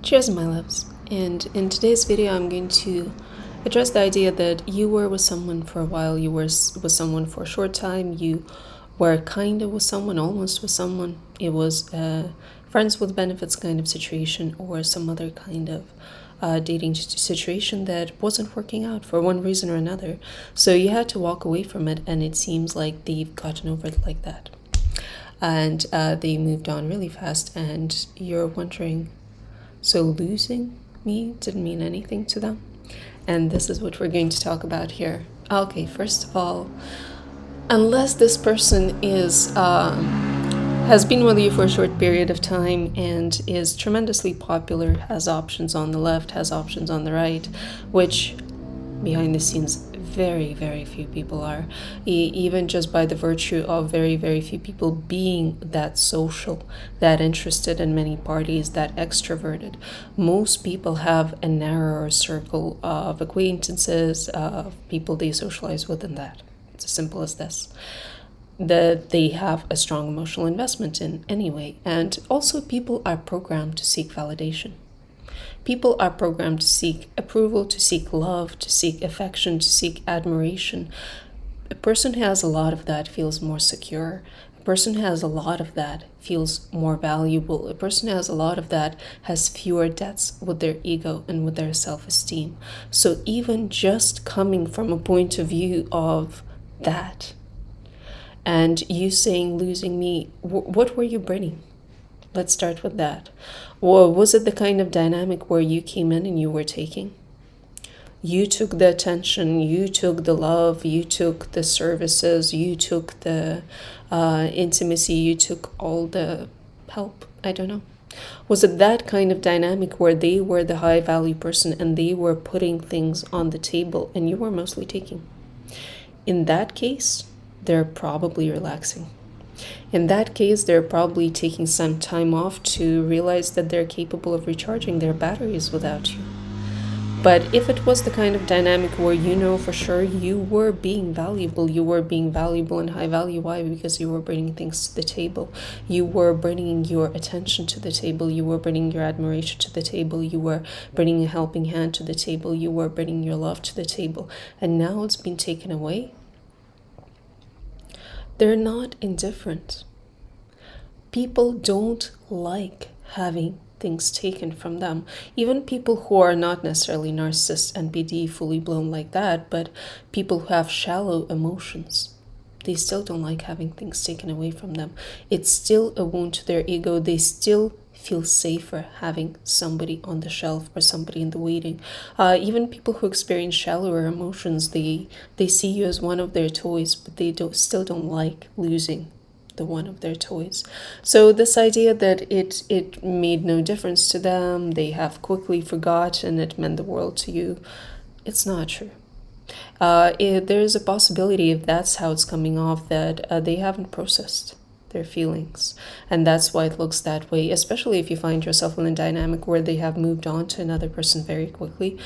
Cheers, my loves. And in today's video, I'm going to address the idea that you were with someone for a while, you were with someone for a short time, you were kind of with someone, almost with someone. It was a friends with benefits kind of situation or some other kind of dating situation that wasn't working out for one reason or another. So you had to walk away from it, and it seems like they've gotten over it like that. And they moved on really fast, and you're wondering, so losing me didn't mean anything to them? And this is what we're going to talk about here. Okay, first of all, unless this person has been with you for a short period of time and is tremendously popular, has options on the left, has options on the right, which behind the scenes very, very few people are, even just by the virtue of very, very few people being that social, that interested in many parties, that extroverted. Most people have a narrower circle of acquaintances, of people they socialize with, and that. It's as simple as this. That they have a strong emotional investment in anyway. And also people are programmed to seek validation. People are programmed to seek approval, to seek love, to seek affection, to seek admiration. A person who has a lot of that feels more secure. A person who has a lot of that feels more valuable. A person who has a lot of that has fewer debts with their ego and with their self-esteem. So even just coming from a point of view of that, and you saying losing me, what were you bringing? Let's start with that. Or was it the kind of dynamic where you came in and you were taking? You took the attention, you took the love, you took the services, you took the intimacy, you took all the help. I don't know. Was it that kind of dynamic where they were the high value person and they were putting things on the table and you were mostly taking? In that case, they're probably relaxing. In that case, they're probably taking some time off to realize that they're capable of recharging their batteries without you. But if it was the kind of dynamic where you know for sure you were being valuable and high value, why? Because you were bringing things to the table. You were bringing your attention to the table. You were bringing your admiration to the table. You were bringing a helping hand to the table. You were bringing your love to the table. And now it's been taken away. They're not indifferent. People don't like having things taken from them. Even people who are not necessarily narcissists and BD fully blown like that, but people who have shallow emotions, they still don't like having things taken away from them. It's still a wound to their ego. They still feel safer having somebody on the shelf or somebody in the waiting. Even people who experience shallower emotions, they see you as one of their toys, but they still don't like losing the one of their toys. So this idea that it made no difference to them, they have quickly forgotten, it meant the world to you, it's not true. There's a possibility, if that's how it's coming off, that they haven't processed their feelings, and that's why it looks that way, especially if you find yourself in a dynamic where they have moved on to another person very quickly.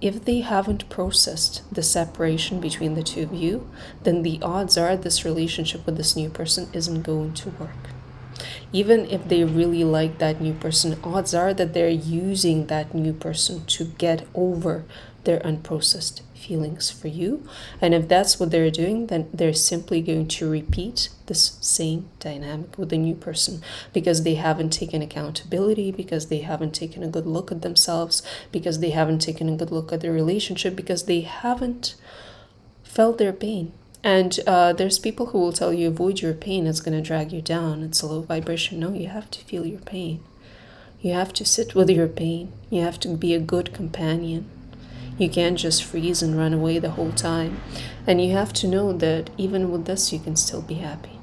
If they haven't processed the separation between the two of you, then the odds are this relationship with this new person isn't going to work. Even if they really like that new person, odds are that they're using that new person to get over their unprocessed feelings for you. And if that's what they're doing, then they're simply going to repeat this same dynamic with the new person, because they haven't taken accountability, because they haven't taken a good look at themselves, because they haven't taken a good look at their relationship, because they haven't felt their pain. And there's people who will tell you, avoid your pain, it's going to drag you down, it's a low vibration. No, you have to feel your pain. You have to sit with your pain. You have to be a good companion. You can't just freeze and run away the whole time. And you have to know that even with this, you can still be happy.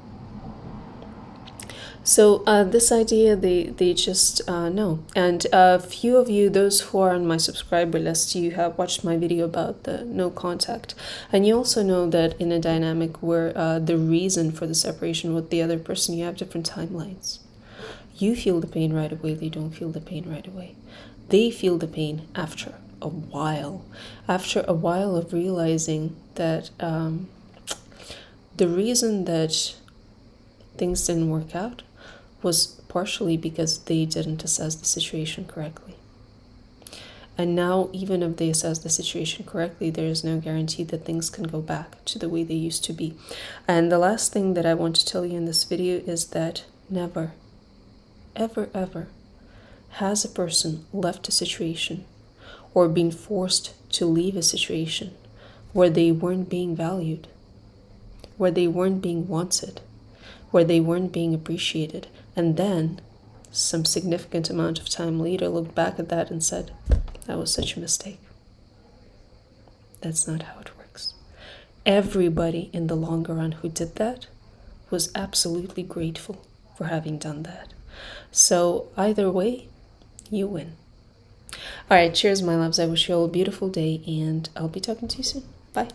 So this idea, they just know. And a few of you, those who are on my subscriber list, you have watched my video about the no contact. And you also know that in a dynamic where the reason for the separation with the other person, you have different timelines. You feel the pain right away, they don't feel the pain right away. They feel the pain after a while of realizing that the reason that things didn't work out was partially because they didn't assess the situation correctly. And now, even if they assess the situation correctly, there is no guarantee that things can go back to the way they used to be. And the last thing that I want to tell you in this video is that never, ever, ever has a person left a situation or been forced to leave a situation where they weren't being valued, where they weren't being wanted, where they weren't being appreciated, and then some significant amount of time later looked back at that and said, that was such a mistake. That's not how it works. Everybody in the longer run who did that was absolutely grateful for having done that. So either way, you win. All right, cheers, my loves. I wish you all a beautiful day, and I'll be talking to you soon. Bye.